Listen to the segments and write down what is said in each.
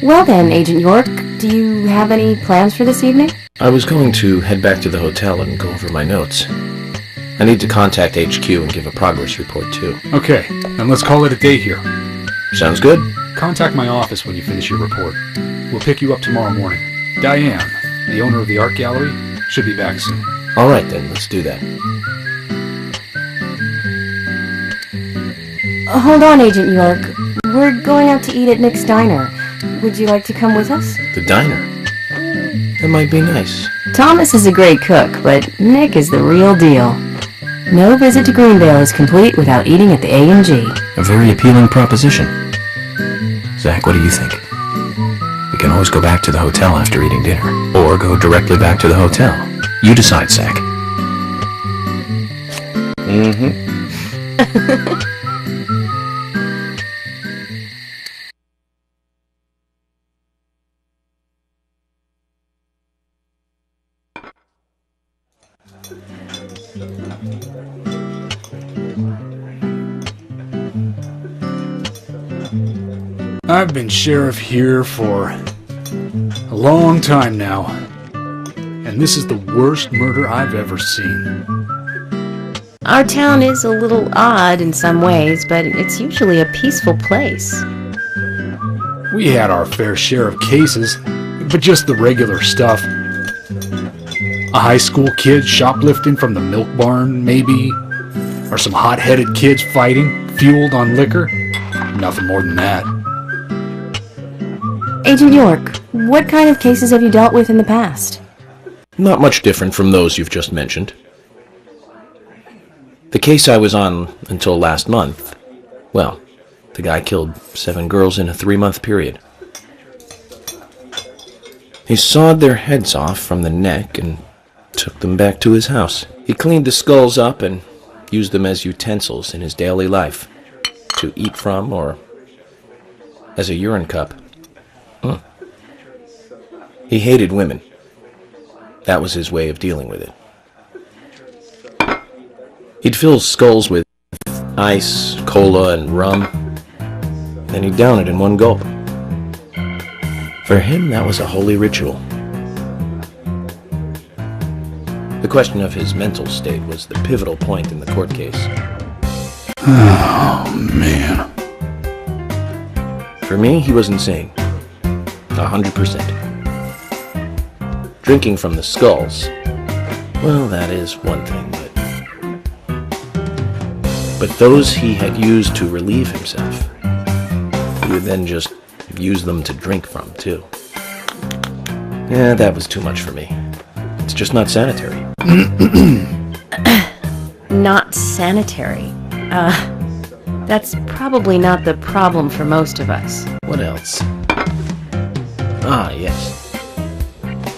Well then, Agent York, do you have any plans for this evening? I was going to head back to the hotel and go over my notes. I need to contact HQ and give a progress report too. Okay, then let's call it a day here. Sounds good. Contact my office when you finish your report. We'll pick you up tomorrow morning. Diane, the owner of the art gallery, should be back soon. All right then, let's do that. Hold on, Agent York. We're going out to eat at Nick's Diner. Would you like to come with us? The diner? That might be nice. Thomas is a great cook, but Nick is the real deal. No visit to Greenvale is complete without eating at the A&G. A very appealing proposition. Zach, what do you think? We can always go back to the hotel after eating dinner, or go directly back to the hotel. You decide, Zach. I've been sheriff here for a long time now, and this is the worst murder I've ever seen. Our town is a little odd in some ways, but it's usually a peaceful place. We had our fair share of cases, but just the regular stuff. A high school kid shoplifting from the milk barn, maybe? Or some hot-headed kids fighting, fueled on liquor? Nothing more than that. Agent York, what kind of cases have you dealt with in the past? Not much different from those you've just mentioned. The case I was on until last month, well, the guy killed 7 girls in a 3-month period. He sawed their heads off from the neck and took them back to his house. He cleaned the skulls up and used them as utensils in his daily life, to eat from or as a urine cup. He hated women. That was his way of dealing with it. He'd fill skulls with ice, cola, and rum, then he'd down it in one gulp. For him, that was a holy ritual. The question of his mental state was the pivotal point in the court case. Oh, man. For me, he was insane. 100%. Drinking from the skulls, well, that is one thing, but those he had used to relieve himself, he would then just use them to drink from, too. Yeah, that was too much for me. It's just not sanitary. Not sanitary. That's probably not the problem for most of us. What else? Ah, yes.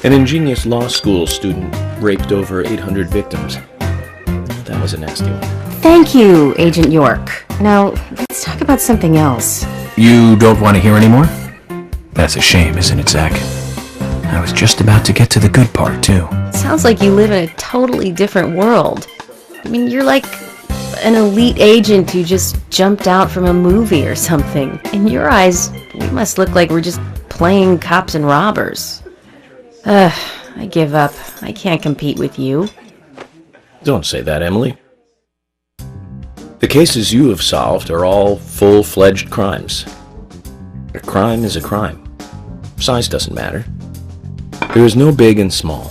An ingenious law school student raped over 800 victims. That was a nasty one. Thank you, Agent York. Now, let's talk about something else. You don't want to hear anymore? That's a shame, isn't it, Zach? I was just about to get to the good part, too. Sounds like you live in a totally different world. I mean, you're like an elite agent who just jumped out from a movie or something. In your eyes, we must look like we're just playing cops and robbers. I give up. I can't compete with you. Don't say that, Emily. The cases you have solved are all full-fledged crimes. A crime is a crime. Size doesn't matter. There is no big and small.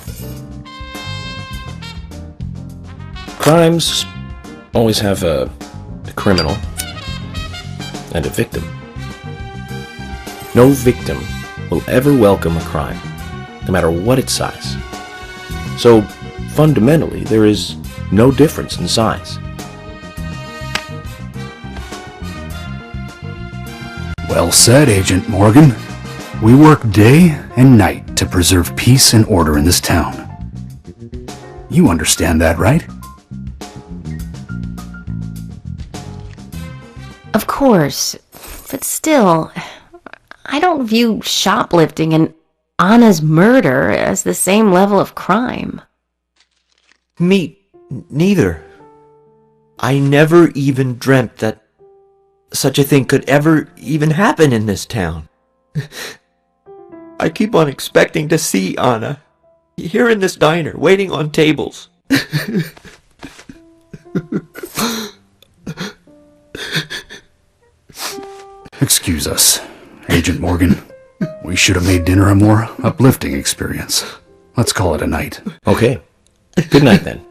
Crimes always have a criminal and a victim. No victim will ever welcome a crime, no matter what its size. So, fundamentally, there is no difference in size. Well said, Agent Morgan. We work day and night to preserve peace and order in this town. You understand that, right? Of course, but still, I don't view shoplifting and Anna's murder as the same level of crime. Me neither. I never even dreamt that such a thing could ever even happen in this town. I keep on expecting to see Anna. Here in this diner, waiting on tables. Excuse us, Agent Morgan. We should have made dinner a more uplifting experience. Let's call it a night. Okay. Good night then.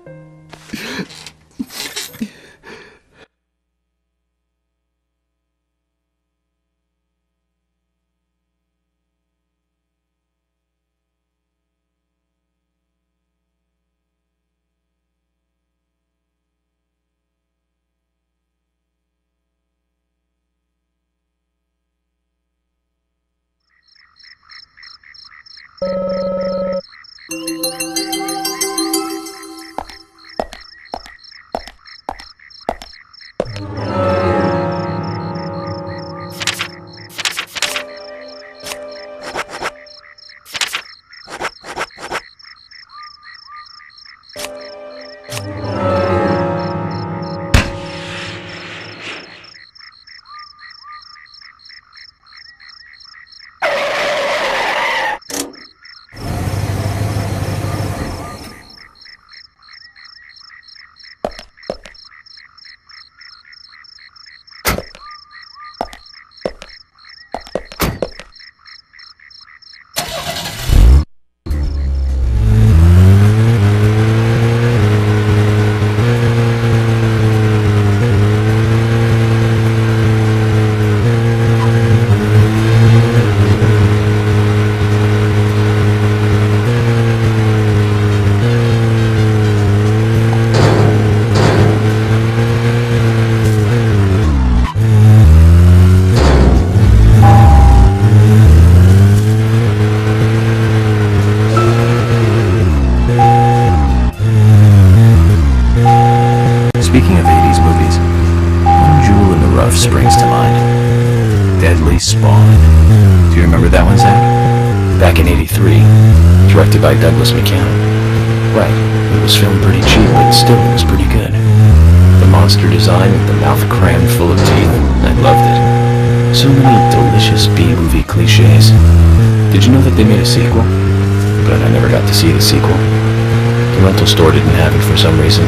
Speaking of 80s movies, one jewel in the rough springs to mind. Deadly Spawn. Do you remember that one, Zach? Back in '83, directed by Douglas McCann. Right, it was filmed pretty cheap, but still it was pretty good. The monster design with the mouth crammed full of teeth, I loved it. So many delicious B-movie cliches. Did you know that they made a sequel? But I never got to see the sequel. The rental store didn't have it for some reason.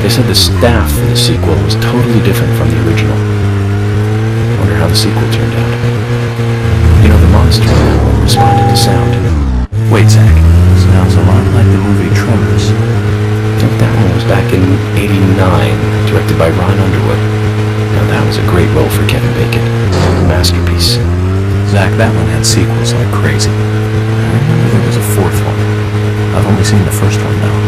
They said the staff for the sequel was totally different from the original. I wonder how the sequel turned out. You know, the monster in that one responded to sound. Wait, Zach. Sounds a lot like the movie Tremors. I think that one was back in '89, directed by Ron Underwood. Now that was a great role for Kevin Bacon. A masterpiece. Zach, that one had sequels like crazy. I remember there was a fourth one. I've only seen the first one, though.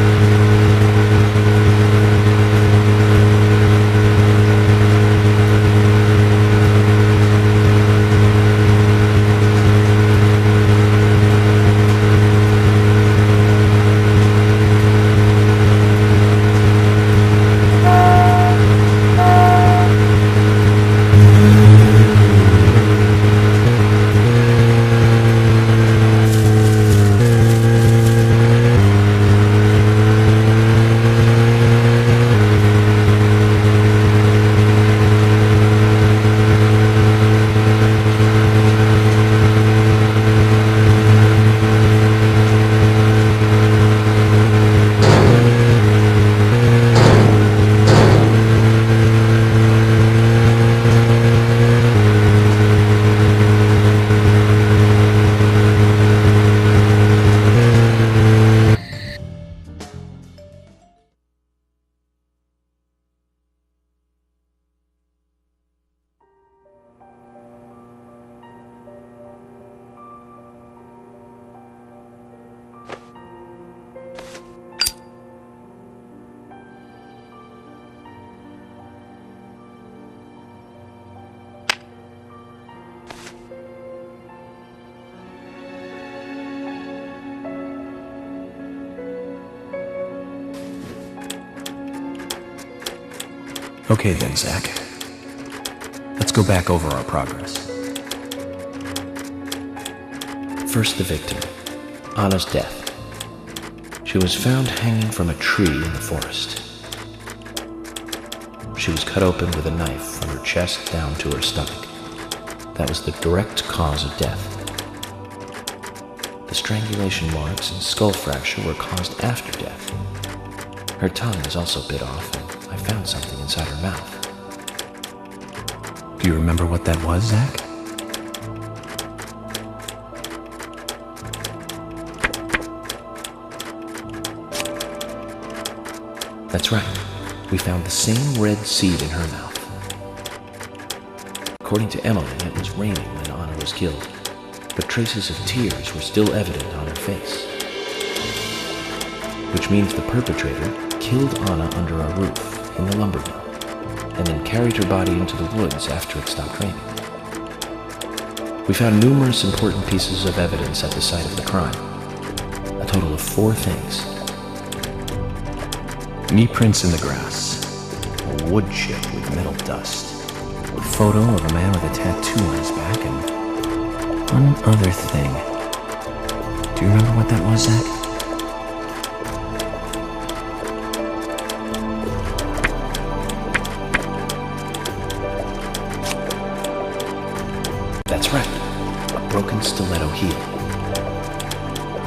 Okay then, Zach. Let's go back over our progress. First, the victim, Anna's death. She was found hanging from a tree in the forest. She was cut open with a knife from her chest down to her stomach. That was the direct cause of death. The strangulation marks and skull fracture were caused after death. Her tongue was also bit off, and I found something inside her mouth. Do you remember what that was, Zach? That's right. We found the same red seed in her mouth. According to Emily, it was raining when Anna was killed, but traces of tears were still evident on her face. Which means the perpetrator killed Anna under a roof in the lumber mill, and then carried her body into the woods after it stopped raining. We found numerous important pieces of evidence at the site of the crime. A total of 4 things. Knee prints in the grass, a wood chip with metal dust, a photo of a man with a tattoo on his back, and one other thing. Do you remember what that was, Zach? That's right, a broken stiletto heel.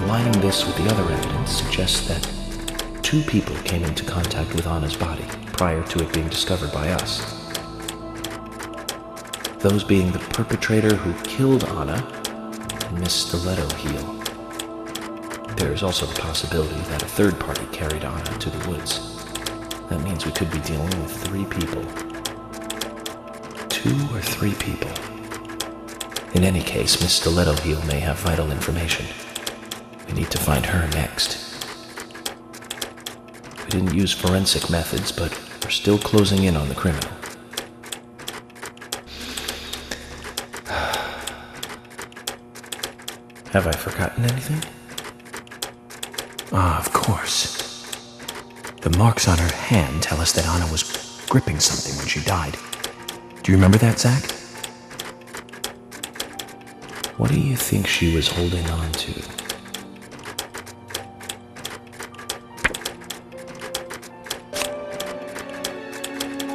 Aligning this with the other evidence suggests that 2 people came into contact with Anna's body prior to it being discovered by us. Those being the perpetrator who killed Anna and Miss Stiletto Heel. There is also the possibility that a third party carried Anna to the woods. That means we could be dealing with 3 people. 2 or 3 people. In any case, Miss Stiletto Heel may have vital information. We need to find her next. We didn't use forensic methods, but we're still closing in on the criminal. Have I forgotten anything? Ah, of course. The marks on her hand tell us that Anna was gripping something when she died. Do you remember that, Zach? What do you think she was holding on to?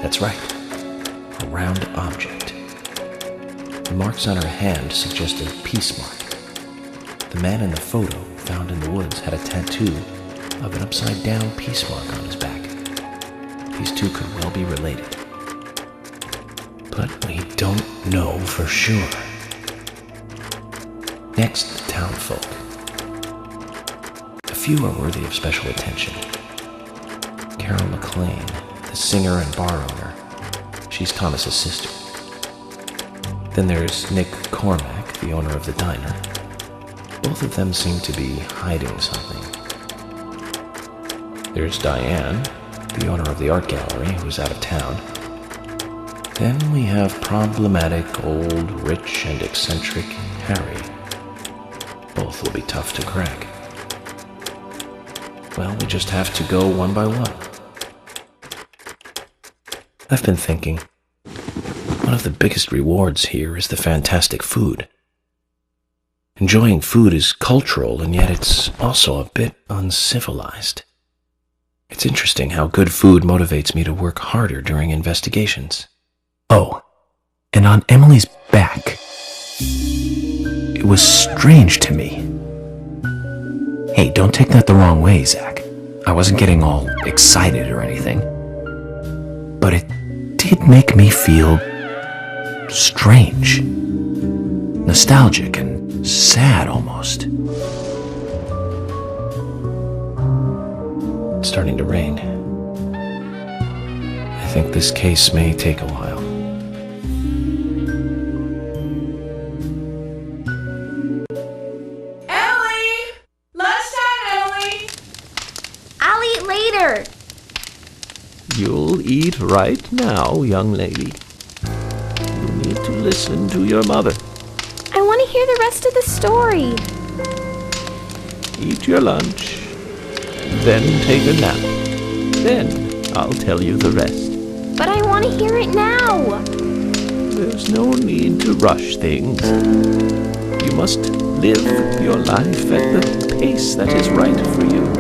That's right, a round object. The marks on her hand suggest a peace mark. The man in the photo found in the woods had a tattoo of an upside-down peace mark on his back. These 2 could well be related. But we don't know for sure. Next, the townfolk. A few are worthy of special attention. Carol McLean, the singer and bar owner. She's Thomas's sister. Then there's Nick Cormack, the owner of the diner. Both of them seem to be hiding something. There's Diane, the owner of the art gallery, who's out of town. Then we have problematic, old, rich, and eccentric Harry. Both will be tough to crack. Well, we just have to go one by one. I've been thinking, one of the biggest rewards here is the fantastic food. Enjoying food is cultural, and yet it's also a bit uncivilized. It's interesting how good food motivates me to work harder during investigations. Oh, and on Emily's back, it was strange to me. Hey, don't take that the wrong way, Zach. I wasn't getting all excited or anything. But it did make me feel strange. Nostalgic and sad almost. It's starting to rain. I think this case may take a while. Emily! Lunchtime, Emily! I'll eat later. You'll eat right now, young lady. You need to listen to your mother. I want to hear the rest of the story. Eat your lunch, then take a nap. Then I'll tell you the rest. But I want to hear it now. There's no need to rush things. You must live your life at the pace that is right for you.